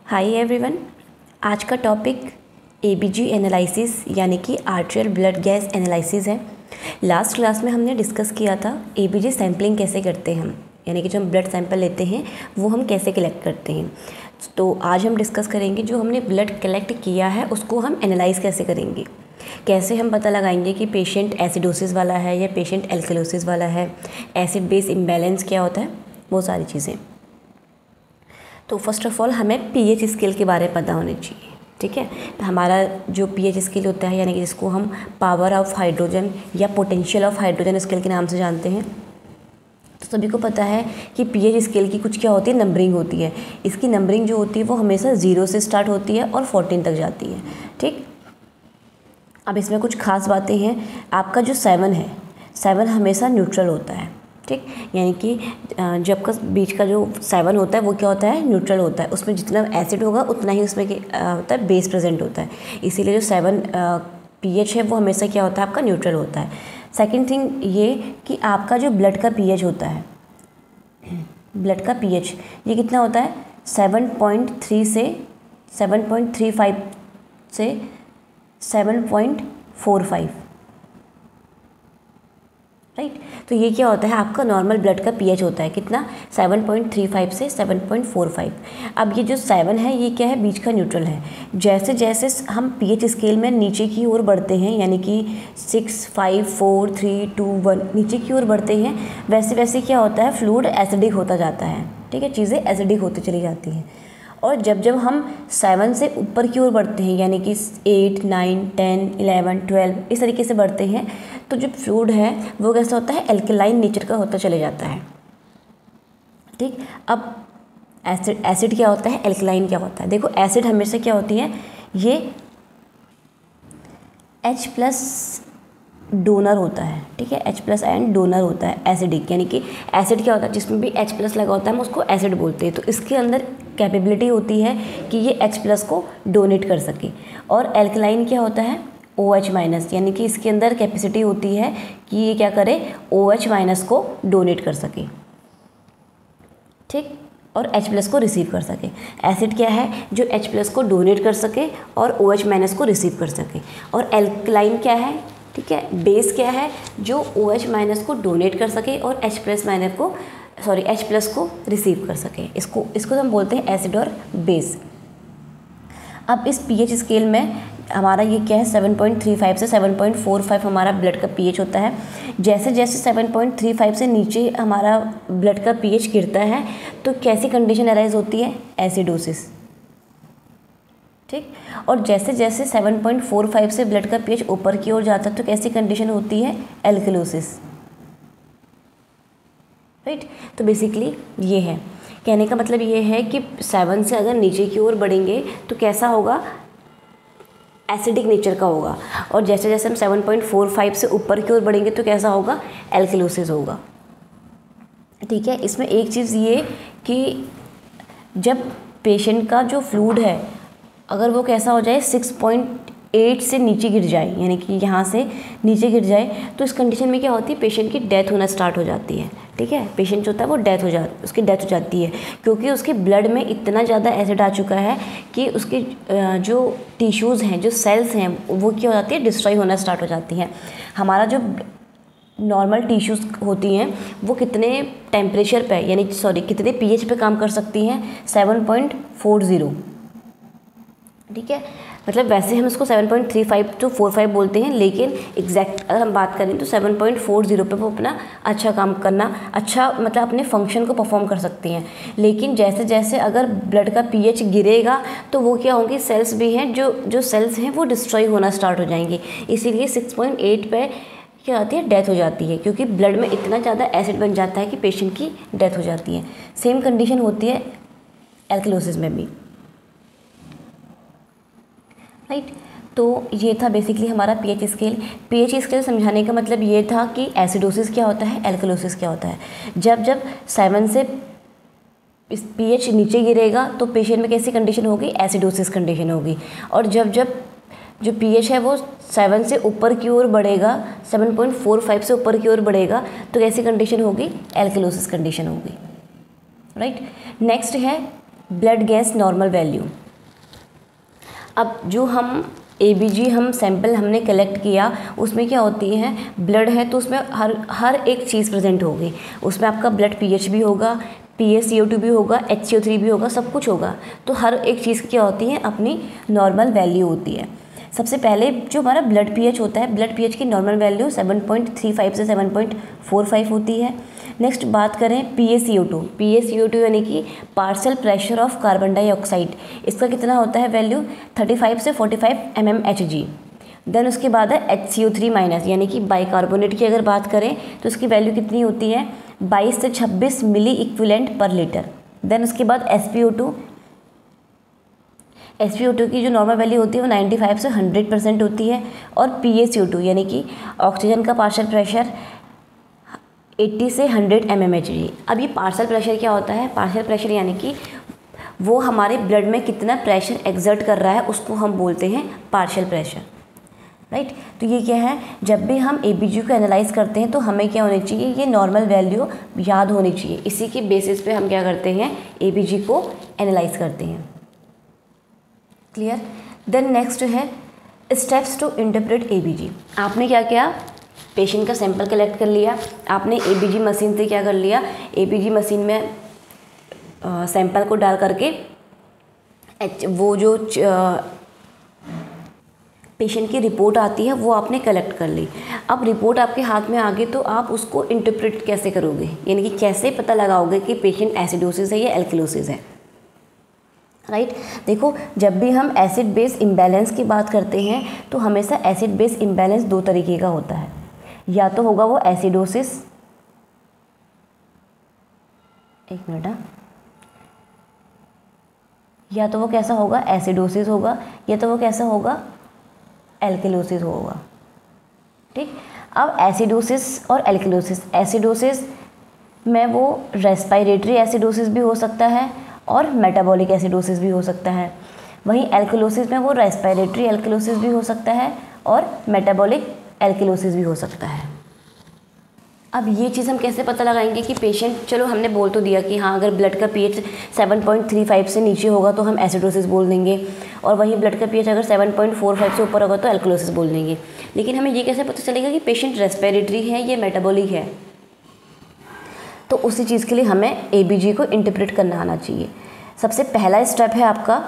Hi everyone. आज का topic ABG analysis यानी कि आर्टेरियल ब्लड गैस एनालिसिस है। लास्ट क्लास में हमने डिस्कस किया था एबीजी सैम्पलिंग कैसे करते हैं हम, यानी कि जो हम ब्लड सैंपल लेते हैं वो हम कैसे कलेक्ट करते हैं। तो आज हम डिस्कस करेंगे जो हमने ब्लड कलेक्ट किया है उसको हम एनालाइज कैसे करेंगे, कैसे हम पता लगाएंगे कि पेशेंट एसिडोसिस वाला है या पेशेंट एल्कलोसिस वाला है, एसिड बेस इम्बैलेंस क्या होता है, वो सारी चीज़ें। तो फर्स्ट ऑफ ऑल हमें पीएच स्केल के बारे में पता होनी चाहिए। ठीक है, तो हमारा जो पीएच स्केल होता है यानी कि जिसको हम पावर ऑफ हाइड्रोजन या पोटेंशियल ऑफ हाइड्रोजन स्केल के नाम से जानते हैं, तो सभी को पता है कि पीएच स्केल की कुछ क्या होती है, नंबरिंग होती है। इसकी नंबरिंग जो होती है वो हमेशा 0 से स्टार्ट होती है और 14 तक जाती है। ठीक, अब इसमें कुछ खास बातें हैं। आपका जो 7 है, 7 हमेशा न्यूट्रल होता है। ठीक, यानी कि जब का बीच का जो 7 होता है वो क्या होता है, न्यूट्रल होता है। उसमें जितना एसिड होगा उतना ही उसमें होता है बेस प्रेजेंट होता है। इसीलिए जो 7 पीएच है वो हमेशा क्या होता है, आपका न्यूट्रल होता है। सेकंड थिंग ये कि आपका जो ब्लड का पीएच होता है, ब्लड का पीएच ये कितना होता है, 7.3 से 7.35 से 7.45। राइट, तो ये क्या होता है, आपका नॉर्मल ब्लड का पीएच होता है कितना, 7.35 से 7.45। अब ये जो 7 है ये क्या है, बीच का न्यूट्रल है। जैसे जैसे हम पीएच स्केल में नीचे की ओर बढ़ते हैं, यानी कि 6, 5, 4, 3, 2, 1 नीचे की ओर बढ़ते हैं, वैसे वैसे क्या होता है, फ्लूइड एसिडिक होता जाता है। ठीक है, चीज़ें एसिडिक होती चली जाती हैं। और जब जब हम 7 से ऊपर की ओर बढ़ते हैं, यानी कि 8, 9, 10, 11, 12 इस तरीके से बढ़ते हैं, तो जो फ्लूइड है वो कैसा होता है, एल्कलाइन नेचर का होता चले जाता है। ठीक, अब एसिड क्या होता है, एल्कलाइन क्या होता है। देखो एसिड हमेशा क्या होती है, ये H+ डोनर होता है। ठीक है, H+ एंड डोनर होता है एसिडिक, यानी कि एसिड क्या होता है, जिसमें भी H+ लगा होता है हम उसको एसिड बोलते हैं। तो इसके अंदर कैपेबिलिटी होती है कि ये H+ को डोनेट कर सके। और एल्कलाइन क्या होता है, OH-, यानी कि इसके अंदर कैपेसिटी होती है कि ये क्या करे, OH- को डोनेट कर सके। ठीक, और H+ को रिसीव कर सके। एसिड क्या है, जो H+ को डोनेट कर सके और OH- को रिसीव कर सके। और एल्कलाइन क्या है, ठीक है, बेस क्या है, जो OH- को डोनेट कर सके और H+ को रिसीव कर सके। इसको हम बोलते हैं एसिड और बेस। अब इस पीएच स्केल में हमारा ये क्या है, 7.35 से 7.45 हमारा ब्लड का पीएच होता है। जैसे जैसे 7.35 से नीचे हमारा ब्लड का पीएच गिरता है तो कैसी कंडीशन अराइज होती है, एसिडोसिस। ठीक, और जैसे जैसे 7.45 से ब्लड का पीएच ऊपर की ओर जाता है तो कैसी कंडीशन होती है, एल्कलोसिस। राइट, तो बेसिकली ये है, कहने का मतलब ये है कि 7 से अगर नीचे की ओर बढ़ेंगे तो कैसा होगा, एसिडिक नेचर का होगा। और जैसे जैसे हम 7.45 से ऊपर की ओर बढ़ेंगे तो कैसा होगा, एल्कलोसिस होगा। ठीक है, इसमें एक चीज़ ये कि जब पेशेंट का जो फ्लूइड है अगर वो कैसा हो जाए, 6.8 से नीचे गिर जाए, यानी कि यहाँ से नीचे गिर जाए, तो इस कंडीशन में क्या होती है, पेशेंट की डेथ होना स्टार्ट हो जाती है। ठीक है, पेशेंट जो होता है वो उसकी डेथ हो जाती है, क्योंकि उसके ब्लड में इतना ज़्यादा एसिड आ चुका है कि उसके जो टिश्यूज़ हैं, जो सेल्स हैं, वो क्या हो जाती है, डिस्ट्रॉय होना स्टार्ट हो जाती हैं। हमारा जो नॉर्मल टिश्यूज़ होती हैं वो कितने टेम्परेचर पे, यानी कितने पीएच पे काम कर सकती हैं, 7.40। ठीक है, मतलब वैसे हम इसको 7.35 to 45 बोलते हैं, लेकिन एग्जैक्ट अगर हम बात करें तो 7.40 पे वो अपना अच्छा काम करना, अच्छा मतलब अपने फंक्शन को परफॉर्म कर सकती हैं। लेकिन जैसे जैसे अगर ब्लड का पीएच गिरेगा तो वो क्या होंगी, सेल्स भी हैं, जो सेल्स हैं वो डिस्ट्रॉय होना स्टार्ट हो जाएंगी। इसीलिए 6.8 पे क्या होती है, डेथ हो जाती है, क्योंकि ब्लड में इतना ज़्यादा एसिड बन जाता है कि पेशेंट की डेथ हो जाती है। सेम कंडीशन होती है एल्कलोसिस में भी। राइट, तो ये था बेसिकली हमारा पीएच स्केल। पीएच स्केल समझाने का मतलब ये था कि एसिडोसिस क्या होता है, एल्कलोसिस क्या होता है। जब जब 7 से इस पीएच नीचे गिरेगा तो पेशेंट में कैसी कंडीशन होगी, एसिडोसिस कंडीशन होगी। और जब जब जो पीएच है वो 7 से ऊपर की ओर बढ़ेगा, 7.45 से ऊपर की ओर बढ़ेगा तो कैसी कंडीशन होगी, एल्कलोसिस कंडीशन होगी। राइट, नेक्स्ट है ब्लड गैस नॉर्मल वैल्यू। अब जो हम ABG हम सैंपल हमने कलेक्ट किया, उसमें क्या होती है, ब्लड है तो उसमें हर एक चीज़ प्रेजेंट होगी। उसमें आपका ब्लड pH भी होगा, PaCO2 भी होगा, HCO3 भी होगा, सब कुछ होगा। तो हर एक चीज़ क्या होती है, अपनी नॉर्मल वैल्यू होती है। सबसे पहले जो हमारा ब्लड pH होता है, ब्लड pH की नॉर्मल वैल्यू 7.35 से 7.45 होती है। नेक्स्ट बात करें PaCO2 यानी कि partial pressure of carbon dioxide, इसका कितना होता है वैल्यू, 35 से 45 mmHg। देन उसके बाद है HCO3 माइनस यानी कि बाइकार्बोनेट की अगर बात करें तो उसकी वैल्यू कितनी होती है, 22 से 26 मिली इक्विवेलेंट पर लीटर। देन उसके बाद SpO2 की जो नॉर्मल वैल्यू होती है वो 95 से 100% होती है। और PaCO2 यानी कि ऑक्सीजन का पार्शियल प्रेशर 80 से 100 mmHg। अब ये पार्शियल प्रेशर क्या होता है, पार्शियल प्रेशर यानी कि वो हमारे ब्लड में कितना प्रेशर एक्सर्ट कर रहा है उसको हम बोलते हैं पार्शियल प्रेशर, राइट। तो ये क्या है, जब भी हम ABG को एनालाइज करते हैं तो हमें क्या होनी चाहिए, ये नॉर्मल वैल्यू याद होनी चाहिए। इसी के बेसिस पे हम क्या करते हैं, ABG को एनालाइज करते हैं। क्लियर। देन नेक्स्ट है स्टेप्स टू इंटरप्रेट ABG। आपने क्या किया, पेशेंट का सैंपल कलेक्ट कर लिया, आपने ABG मशीन से क्या कर लिया, ABG मशीन में सैंपल को डाल करके वो जो पेशेंट की रिपोर्ट आती है वो आपने कलेक्ट कर ली। अब रिपोर्ट आपके हाथ में आ गई तो आप उसको इंटरप्रेट कैसे करोगे, यानी कि कैसे पता लगाओगे कि पेशेंट एसिडोसिस है या एल्कलोसिस है, राइट। देखो, जब भी हम एसिड बेस इम्बैलेंस की बात करते हैं तो हमेशा एसिड बेस इम्बैलेंस दो तरीके का होता है, या तो होगा वो एसिडोसिस, एक मिनट, या तो वो कैसा होगा, एसिडोसिस होगा, या तो वो कैसा होगा, एल्कलोसिस होगा, ठीक। अब एसिडोसिस और एल्कलोसिस, एसिडोसिस में वो रेस्पिरेटरी एसिडोसिस भी हो सकता है और मेटाबॉलिक एसिडोसिस भी हो सकता है। वहीं एल्कलोसिस में वो रेस्पिरेटरी एल्कलोसिस भी हो सकता है और मेटाबॉलिक एल्कलोसिस भी हो सकता है। अब ये चीज़ हम कैसे पता लगाएंगे कि पेशेंट, चलो हमने बोल तो दिया कि हाँ अगर ब्लड का pH 7.35 से नीचे होगा तो हम एसिडोसिस बोल देंगे, और वहीं ब्लड का pH अगर 7.45 से ऊपर होगा तो एल्कलोसिस बोल देंगे। लेकिन हमें ये कैसे पता चलेगा कि पेशेंट रेस्पिरेटरी है या मेटाबॉलिक है, तो उसी चीज़ के लिए हमें ABG को इंटरप्रेट करना आना चाहिए। सबसे पहला स्टेप है आपका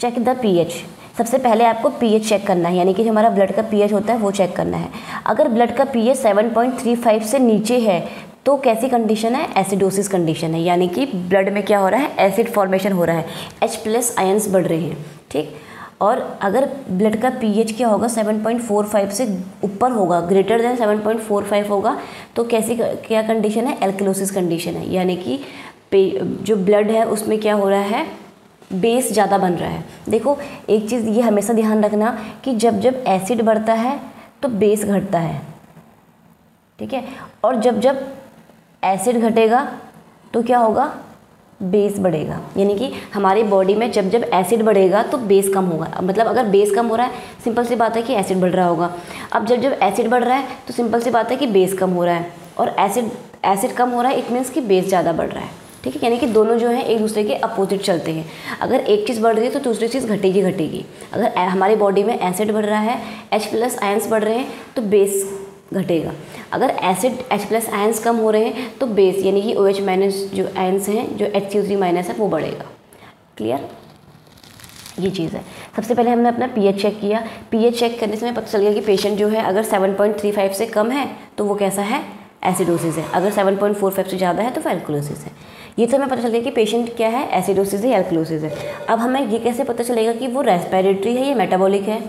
चेक द pH। सबसे पहले आपको pH चेक करना है, यानी कि जो हमारा ब्लड का pH होता है वो चेक करना है। अगर ब्लड का pH 7.35 से नीचे है तो कैसी कंडीशन है, एसिडोसिस कंडीशन है, यानी कि ब्लड में क्या हो रहा है, एसिड फॉर्मेशन हो रहा है, H+ आयंस बढ़ रहे हैं, ठीक। और अगर ब्लड का pH क्या होगा, 7.45 से ऊपर होगा, ग्रेटर देन 7.45 होगा, तो कैसी क्या कंडीशन है, एल्कलोसिस कंडीशन है, यानी कि जो ब्लड है उसमें क्या हो रहा है, बेस ज़्यादा बन रहा है। देखो, एक चीज़ ये हमेशा ध्यान रखना कि जब जब एसिड बढ़ता है तो बेस घटता है, ठीक है, और जब जब एसिड घटेगा तो क्या होगा, बेस बढ़ेगा। यानी कि हमारी बॉडी में जब जब एसिड बढ़ेगा तो बेस कम होगा। मतलब अगर बेस कम हो रहा है, सिंपल सी बात है कि एसिड बढ़ रहा होगा। अब जब जब एसिड बढ़ रहा है तो सिंपल सी बात है कि बेस कम हो रहा है, और एसिड कम हो रहा है, इट मीन्स कि बेस ज़्यादा बढ़ रहा है, ठीक है। यानी कि दोनों जो है एक दूसरे के अपोजिट चलते हैं। अगर एक चीज़ बढ़ रही है तो दूसरी चीज़ घटेगी। अगर हमारी बॉडी में एसिड बढ़ रहा है, H+ आयंस बढ़ रहे हैं तो बेस घटेगा। अगर एसिड H+ आयंस कम हो रहे हैं तो बेस यानी कि OH- जो आयंस हैं, जो HCO3- है वो बढ़ेगा। क्लियर, ये चीज़ है। सबसे पहले हमने अपना pH चेक किया। pH चेक करने से हमें पता चल गया कि पेशेंट जो है अगर 7.35 से कम है तो वो कैसा है, एसिडोसिस है। अगर 7.45 से ज़्यादा है तो फिर एल्कलोसिस है। ये तो हमें पता चल गया कि पेशेंट क्या है, एसिडोसिस है, एल्कलोसिस है। अब हमें ये कैसे पता चलेगा कि वो रेस्पिरेटरी है या मेटाबॉलिक है,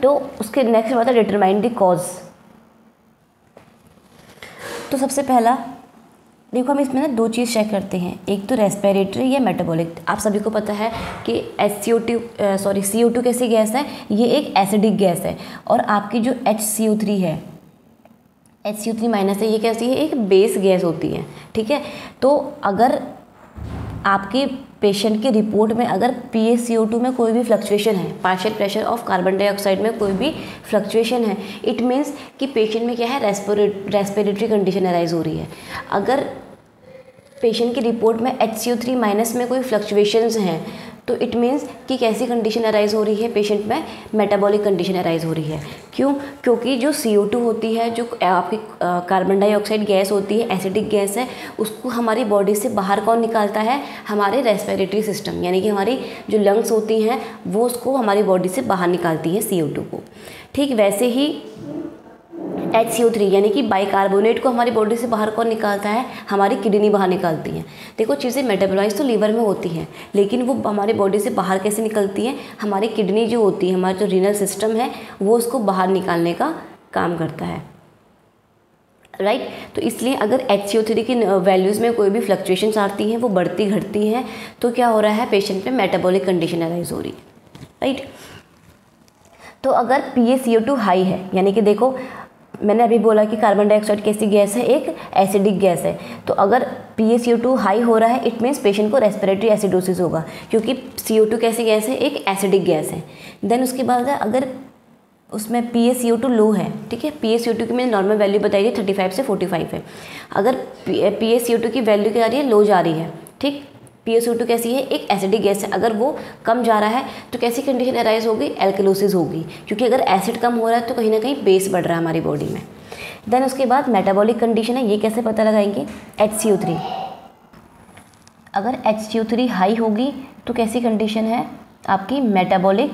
तो उसके नेक्स्ट बात है डिटरमाइन द कॉज। तो सबसे पहला देखो, हम इसमें ना दो चीज़ चेक करते हैं, एक तो रेस्पिरेटरी या मेटाबॉलिक। आप सभी को पता है कि CO2 कैसी गैस है, ये एक एसिडिक गैस है, और आपकी जो HCO3 है, HCO3- है, ये कैसी है, एक बेस गैस होती है, ठीक है। तो अगर आपके पेशेंट की रिपोर्ट में अगर PaCO2 में कोई भी फ्लक्चुएशन है, partial pressure of carbon dioxide में कोई भी फ्लक्चुएशन है, इट मीन्स कि पेशेंट में क्या है, रेस्पिरेटरी कंडीशन अराइज हो रही है। अगर पेशेंट की रिपोर्ट में HCO3 माइनस में कोई फ्लक्चुएशंस हैं तो इट मीन्स कि कैसी कंडीशन अराइज हो रही है, पेशेंट में मेटाबॉलिक कंडीशन अराइज हो रही है। क्यों? क्योंकि जो CO2 होती है, जो आपकी कार्बन डाइऑक्साइड गैस होती है, एसिडिक गैस है, उसको हमारी बॉडी से बाहर कौन निकालता है? हमारे रेस्पिरेटरी सिस्टम, यानी कि हमारी जो लंग्स होती हैं वो उसको हमारी बॉडी से बाहर निकालती है CO2 को। ठीक वैसे ही HCO3 यानी कि बाइकार्बोनेट को हमारी बॉडी से बाहर कौन निकालता है? हमारी किडनी बाहर निकालती है। देखो चीज़ें मेटाबोलाइज तो लीवर में होती हैं, लेकिन वो हमारी बॉडी से बाहर कैसे निकलती है? हमारी किडनी जो होती है, हमारा जो रीनल सिस्टम है, वो उसको बाहर निकालने का काम करता है, राइट। तो इसलिए अगर HCO3 की वैल्यूज़ में कोई भी फ्लक्चुएशंस आती हैं, वो बढ़ती घटती हैं, तो क्या हो रहा है? पेशेंट में मेटाबॉलिक कंडीशन अराइज हो रही है, राइट। तो अगर PaCO2 हाई है, यानी कि देखो मैंने अभी बोला कि कार्बन डाइऑक्साइड कैसी गैस है? एक एसिडिक गैस है। तो अगर PaCO2 हाई हो रहा है, इट मीन्स पेशेंट को रेस्पिरेटरी एसिडोसिस होगा, क्योंकि CO2 कैसी गैस है? एक एसिडिक गैस है। देन उसके बाद अगर उसमें PaCO2 लो है, ठीक है, PaCO2 की मैंने नॉर्मल वैल्यू बताई है 35 से 45 है। अगर PaCO2 की वैल्यू क्या आ रही है? लो जा रही है, ठीक। PaCO2 कैसी है? एक एसिडिक गैस है। अगर वो कम जा रहा है तो कैसी कंडीशन अराइज होगी? एल्कलोसिस होगी, क्योंकि अगर एसिड कम हो रहा है तो कहीं ना कहीं बेस बढ़ रहा है हमारी बॉडी में। देन उसके बाद मेटाबॉलिक कंडीशन है, ये कैसे पता लगाएंगे? HCO3, अगर HCO3 हाई होगी तो कैसी कंडीशन है आपकी? मेटाबॉलिक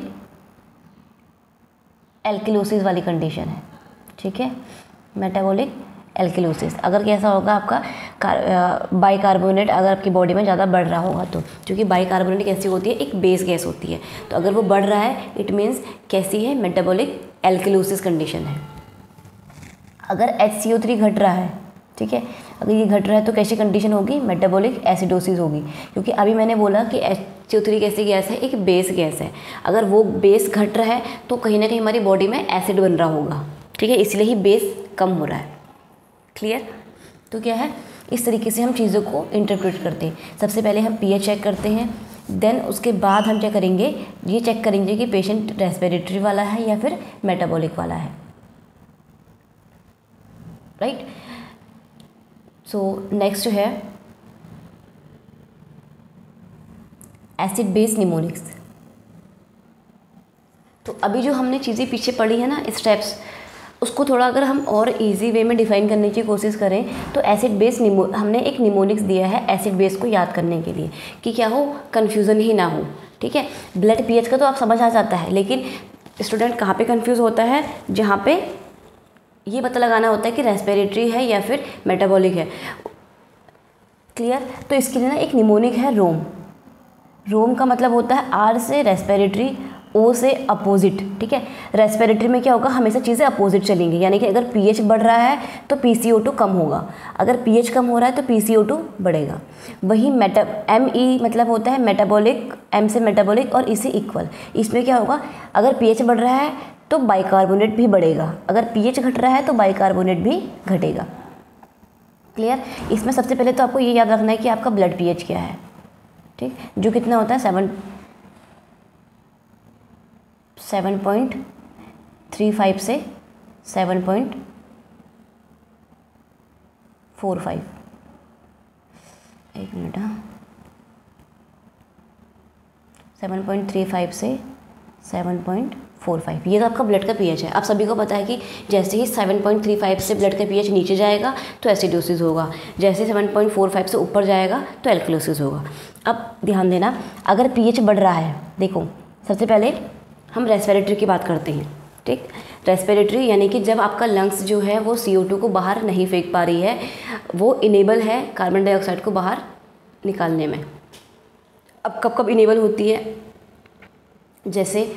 एल्कलोसिस वाली कंडीशन है, ठीक है, मेटाबॉलिक एल्कलोसिस। अगर कैसा होगा आपका बाइकार्बोनेट अगर आपकी बॉडी में ज़्यादा बढ़ रहा होगा तो, क्योंकि बाइकार्बोनेट कैसी होती है? एक बेस गैस होती है। तो अगर वो बढ़ रहा है इट मीन्स कैसी है? मेटाबॉलिक एल्कलोसिस कंडीशन है। अगर HCO3 घट रहा है, ठीक है, अगर ये घट रहा है तो कैसी कंडीशन होगी? मेटाबॉलिक एसिडोसिस होगी, क्योंकि अभी मैंने बोला कि HCO3 कैसी गैस है? एक बेस गैस है। अगर वो बेस घट रहा है तो कहीं ना कहीं हमारी बॉडी में एसिड बन रहा होगा, ठीक है, इसलिए ही बेस कम हो रहा है। क्लियर? तो क्या है, इस तरीके से हम चीज़ों को इंटरप्रेट करते हैं। सबसे पहले हम pH चेक करते हैं, देन उसके बाद हम क्या करेंगे? ये चेक करेंगे कि पेशेंट रेस्पिरेटरी वाला है या फिर मेटाबॉलिक वाला है, राइट। सो नेक्स्ट जो है एसिड बेस निमोनिक्स। तो अभी जो हमने चीज़ें पीछे पढ़ी है ना, स्टेप्स, उसको थोड़ा अगर हम और इजी वे में डिफाइन करने की कोशिश करें तो एसिड बेस हमने एक निमोनिक्स दिया है एसिड बेस को याद करने के लिए, कि क्या हो, कन्फ्यूज़न ही ना हो, ठीक है। ब्लड पीएच का तो आप समझ आ जाता है, लेकिन स्टूडेंट कहाँ पे कंफ्यूज होता है? जहाँ पे ये पता लगाना होता है कि रेस्पिरेटरी है या फिर मेटाबॉलिक है। क्लियर? तो इसके लिए ना एक निमोनिक है रोम। रोम का मतलब होता है आर से रेस्पिरेटरी, ओ से अपोजिट, ठीक है। रेस्पिरेटरी में क्या होगा? हमेशा चीज़ें अपोजिट चलेंगी, यानी कि अगर पीएच बढ़ रहा है तो PCO2 कम होगा, अगर पीएच कम हो रहा है तो PCO2 बढ़ेगा। वही ME मतलब होता है मेटाबॉलिक, M से मेटाबॉलिक और E से इक्वल। इसमें क्या होगा? अगर पीएच बढ़ रहा है तो बाइकार्बोनेट भी बढ़ेगा, अगर पीएच घट रहा है तो बाइकार्बोनेट भी घटेगा। क्लियर? इसमें सबसे पहले तो आपको ये याद रखना है कि आपका ब्लड पीएच क्या है, ठीक, जो कितना होता है 7.35 से 7.45। एक मिनट, हाँ, 7.35 से 7.45, ये तो आपका ब्लड का पीएच है। आप सभी को पता है कि जैसे ही 7.35 से ब्लड का पीएच नीचे जाएगा तो एसिडोसिस होगा, जैसे 7.45 से ऊपर जाएगा तो एल्कलोसिस होगा। अब ध्यान देना, अगर पीएच बढ़ रहा है, देखो सबसे पहले हम रेस्पिरेटरी की बात करते हैं, ठीक। रेस्पिरेटरी यानी कि जब आपका लंग्स जो है वो CO2 को बाहर नहीं फेंक पा रही है, वो इनेबल है कार्बन डाइऑक्साइड को बाहर निकालने में। अब कब कब इनेबल होती है? जैसे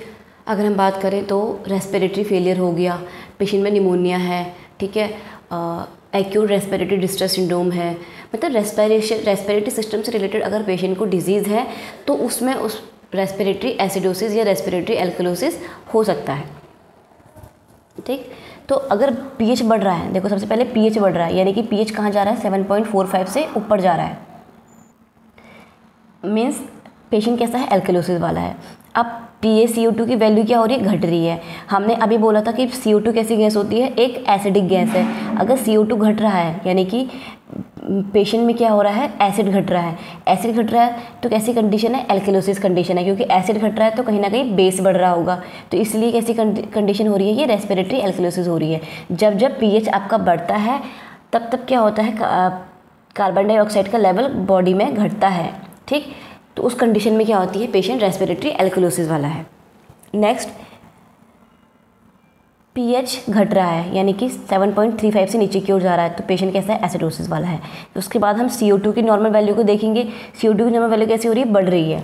अगर हम बात करें तो रेस्पिरेटरी फेलियर हो गया, पेशेंट में निमोनिया है, ठीक है, एक्यूट रेस्पिरेटरी डिस्ट्रेस सिंड्रोम है, मतलब रेस्पिरेटरी सिस्टम से रिलेटेड अगर पेशेंट को डिजीज़ है तो उसमें उस रेस्पिरेटरी एसिडोसिस या रेस्पिरेटरी एल्कलोसिस हो सकता है, ठीक। तो अगर पीएच बढ़ रहा है, देखो सबसे पहले पीएच बढ़ रहा है, यानी कि पीएच कहाँ जा रहा है? 7.45 से ऊपर जा रहा है, मीन्स पेशेंट कैसा है? एल्कलोसिस वाला है। अब PaCO2 की वैल्यू क्या हो रही है? घट रही है। हमने अभी बोला था कि CO2 कैसी गैस होती है? एक एसिडिक गैस है। अगर CO2 घट रहा है, यानी कि पेशेंट में क्या हो रहा है, एसिड घट रहा है। एसिड घट रहा है तो कैसी कंडीशन है, एल्केलोसिस कंडीशन है, क्योंकि एसिड घट रहा है तो कहीं ना कहीं बेस बढ़ रहा होगा। तो इसलिए कैसी कंडीशन हो रही है, ये रेस्पिरेटरी एल्केलोसिस हो रही है। जब जब पीएच आपका बढ़ता है तब तब क्या होता है, कार्बन डाइऑक्साइड का लेवल बॉडी में घटता है। ठीक, तो उस कंडीशन में क्या होती है, पेशेंट रेस्पिरेटरी एल्केलोसिस वाला है। नेक्स्ट, पीएच घट रहा है यानी कि 7.35 से नीचे की ओर जा रहा है तो पेशेंट कैसा है, एसिडोसिस वाला है। उसके बाद हम CO2 की नॉर्मल वैल्यू को देखेंगे। CO2 की नॉर्मल वैल्यू कैसी हो रही है, बढ़ रही है।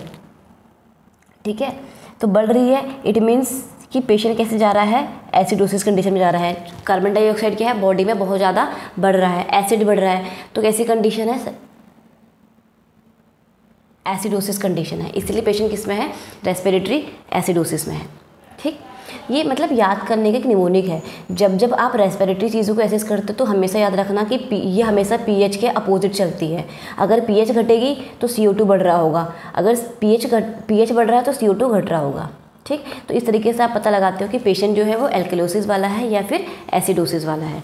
ठीक है, तो बढ़ रही है इट मीन्स कि पेशेंट कैसे जा रहा है, एसिडोसिस कंडीशन में जा रहा है। कार्बन डाइऑक्साइड क्या है, बॉडी में बहुत ज़्यादा बढ़ रहा है, एसिड बढ़ रहा है, तो कैसी कंडीशन है, एसिडोसिस कंडीशन है। इसलिए पेशेंट किस में है, रेस्पिरेटरी एसिडोसिस में है। ठीक, ये मतलब याद करने का एक निमोनिक है। जब जब आप रेस्पिरेटरी चीज़ों को एसेस करते हो तो हमेशा याद रखना कि ये हमेशा पीएच के अपोजिट चलती है। अगर पीएच घटेगी तो CO2 बढ़ रहा होगा, अगर पीएच बढ़ रहा है तो CO2 घट रहा होगा। ठीक, तो इस तरीके से आप पता लगाते हो कि पेशेंट जो है वो एल्केलोसिस वाला है या फिर एसिडोसिस वाला है।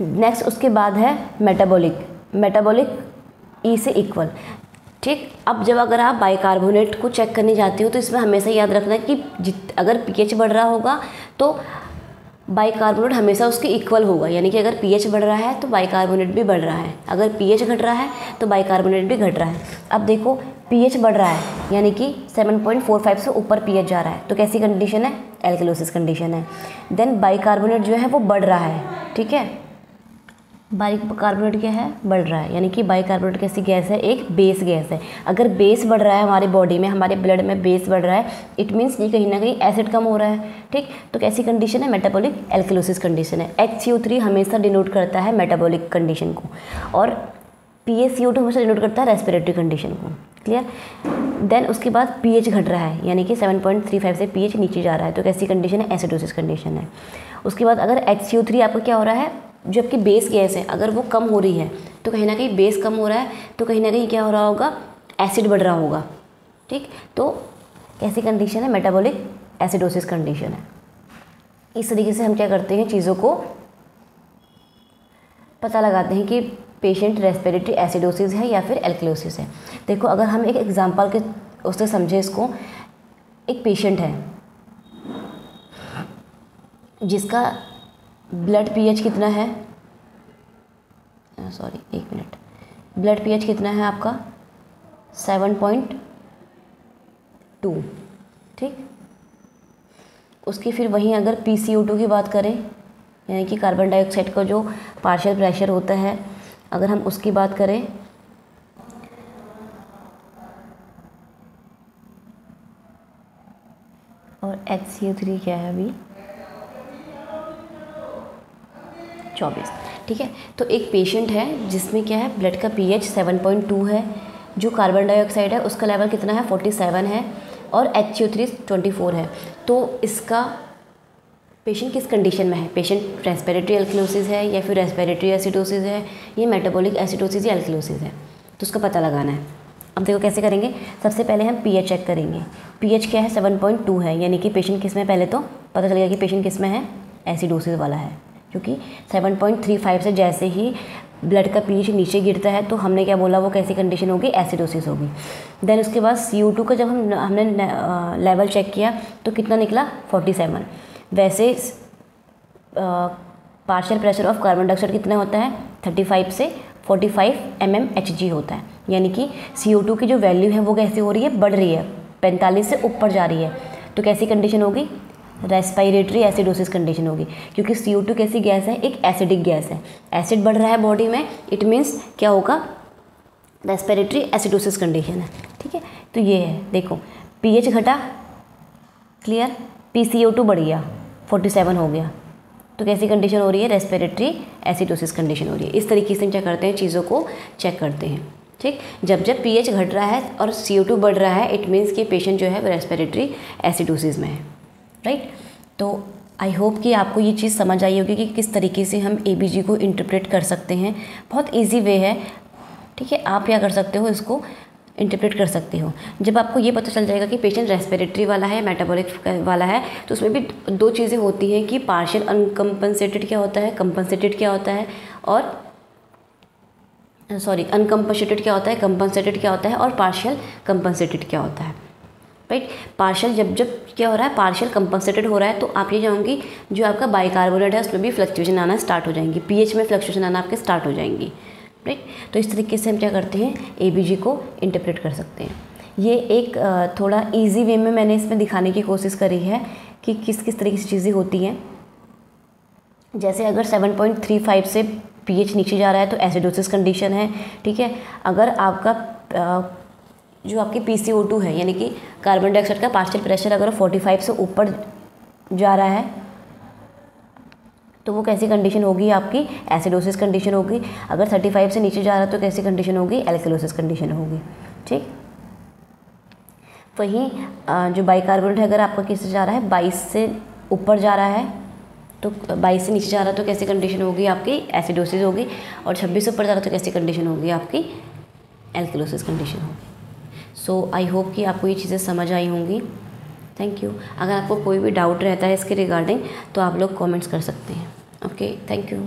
नेक्स्ट उसके बाद है मेटाबॉलिक E से इक्वल। ठीक, अब जब अगर आप बाइकार्बोनेट को चेक करने जाते हो तो इसमें हमेशा याद रखना कि अगर पीएच बढ़ रहा होगा तो बाइकार्बोनेट हमेशा उसके इक्वल होगा, यानी कि अगर पीएच बढ़ रहा है तो बाइकार्बोनेट भी बढ़ रहा है, अगर पीएच घट रहा है तो बाइकार्बोनेट भी घट रहा है। अब देखो पीएच बढ़ रहा है यानी कि 7.45 से ऊपर पीएच जा रहा है तो कैसी कंडीशन है, एल्केलोसिस कंडीशन है। देन बाइकार्बोनेट जो है वो बढ़ रहा है। ठीक है, बाइकार्बोनेट क्या है, बढ़ रहा है, यानी कि बाइकार्बोनेट कैसी गैस है, एक बेस गैस है। अगर बेस बढ़ रहा है हमारी बॉडी में, हमारे ब्लड में बेस बढ़ रहा है, इट मीन्स ये कहीं ना कहीं एसिड कम हो रहा है। ठीक, तो कैसी कंडीशन है, मेटाबॉलिक एल्केलोसिस कंडीशन है। HCO3 हमेशा डिनोट करता है मेटाबॉलिक कंडीशन को और PaCO2 हमेशा डिनोट करता है रेस्पिरेटरी कंडीशन को। क्लियर। देन उसके बाद पीएच घट रहा है यानी कि 7.35 से पीएच नीचे जा रहा है तो कैसी कंडीशन है, एसिडोसिस कंडीशन है। उसके बाद अगर HCO3 आपका क्या हो रहा है, जो आपकी बेस गैस है अगर वो कम हो रही है तो कहीं ना कहीं बेस कम हो रहा है तो कहीं ना कहीं क्या हो रहा होगा, एसिड बढ़ रहा होगा। ठीक, तो कैसी कंडीशन है, मेटाबॉलिक एसिडोसिस कंडीशन है। इस तरीके से हम क्या करते हैं, चीज़ों को पता लगाते हैं कि पेशेंट रेस्पिरेटरी एसिडोसिस है या फिर एल्केलोसिस है। देखो अगर हम एक एग्जांपल के उससे समझे इसको, एक पेशेंट है जिसका ब्लड पीएच कितना है, सॉरी एक मिनट, ब्लड पीएच कितना है आपका 7.2। ठीक, उसकी फिर वहीं अगर PCO2 की बात करें यानी कि कार्बन डाइऑक्साइड का जो पार्शियल प्रेशर होता है, अगर हम उसकी बात करें और HCO3 क्या है अभी 24। ठीक है, तो एक पेशेंट है जिसमें क्या है, ब्लड का पीएच 7.2 है, जो कार्बन डाइऑक्साइड है उसका लेवल कितना है 47 है और HCO3 24 है। तो इसका पेशेंट किस कंडीशन में है, पेशेंट रेस्पिरेटरी एल्केलोसिस है या फिर रेस्पिरेटरी एसिडोसिस है, ये मेटाबॉलिक एसिडोसिस या एल्केलोसिस है, तो उसका पता लगाना है। अब देखो कैसे करेंगे, सबसे पहले हम पीएच चेक करेंगे। पीएच क्या है 7.2 है यानी कि पेशेंट किस में, पहले तो पता चलेगा कि पेशेंट किस में है, एसिडोसिस वाला है, क्योंकि 7.35 से जैसे ही ब्लड का पीएच नीचे गिरता है तो हमने क्या बोला, वो कैसी कंडीशन होगी, एसिडोसिस होगी। देन उसके बाद CO2 का जब हमने लेवल चेक किया तो कितना निकला 47। वैसे partial pressure of carbon dioxide कितना होता है 35 से 45 mmHg होता है, यानी कि CO2 की जो वैल्यू है वो कैसी हो रही है, बढ़ रही है, 45 से ऊपर जा रही है, तो कैसी कंडीशन होगी, रेस्पिरेटरी एसिडोसिस कंडीशन होगी, क्योंकि CO2 कैसी गैस है, एक एसिडिक गैस है, एसिड बढ़ रहा है बॉडी में, इट मीन्स क्या होगा, रेस्पिरेटरी एसिडोसिस कंडीशन है। ठीक है, तो ये है, देखो पीएच घटा, क्लियर, PCO2 बढ़ गया 47 हो गया, तो कैसी कंडीशन हो रही है, रेस्पिरेटरी एसिडोसिस कंडीशन हो रही है। इस तरीके से क्या करते हैं, चीज़ों को चेक करते हैं। ठीक, जब जब पीएच घट रहा है और CO2 बढ़ रहा है, इट मीन्स कि पेशेंट जो है वो रेस्पिरेटरी एसिडोसिस में है। राइट, तो आई होप कि आपको ये चीज़ समझ आई होगी कि किस तरीके से हम ABG को इंटरप्रेट कर सकते हैं। बहुत इजी वे है। ठीक है, आप क्या कर सकते हो, इसको इंटरप्रेट कर सकते हो। जब आपको ये पता चल जाएगा कि पेशेंट रेस्पिरेटरी वाला है, मेटाबॉलिक वाला है, तो उसमें भी दो चीज़ें होती हैं कि पार्शियल अनकम्पनसेटेड क्या होता है, कंपनसेटेड क्या होता है, और सॉरी अनकम्पनसेटेड क्या होता है, कंपनसेटेड क्या होता है और पार्शियल कंपनसेटेड क्या होता है, राइट। पार्शियल जब जब क्या हो रहा है, पार्शियल कंपनसेटेड हो रहा है, तो आप ये जाऊँगी जो आपका बाइकार्बोनेट है उसमें भी फ्लक्चुएशन आना स्टार्ट हो जाएंगी, पीएच में फ्लक्चुएशन आना आपके स्टार्ट हो जाएंगी, राइट। तो इस तरीके से हम क्या करते हैं, एबीजी को इंटरप्रेट कर सकते हैं। ये एक थोड़ा इजी वे में मैंने इसमें दिखाने की कोशिश करी है कि किस किस तरीके से चीज़ें होती हैं। जैसे अगर 7.35 से पीएच नीचे जा रहा है तो एसिडोसिस कंडीशन है, ठीक है। अगर आपका जो आपकी PCO2 है यानी कि कार्बन डाइऑक्साइड का पार्शियल प्रेशर अगर 45 से ऊपर जा रहा है तो वो कैसी कंडीशन होगी, आपकी एसिडोसिस कंडीशन होगी। अगर 35 से नीचे जा रहा है तो कैसी कंडीशन होगी, एल्कलोसिस कंडीशन होगी, ठीक। वहीं जो बाइकार्बोनेट है अगर आपका किससे जा रहा है, 22 से ऊपर जा रहा है तो 22 से नीचे जा रहा है तो कैसी कंडीशन होगी, आपकी एसिडोसिस होगी। और 26 से ऊपर जा रहा है तो कैसी कंडीशन होगी, आपकी एल्कलोसिस कंडीशन होगी। सो आई होप कि आपको ये चीज़ें समझ आई होंगी। Thank you. अगर आपको कोई भी डाउट रहता है इसके रिगार्डिंग तो आप लोग कमेंट्स कर सकते हैं। Okay, thank you.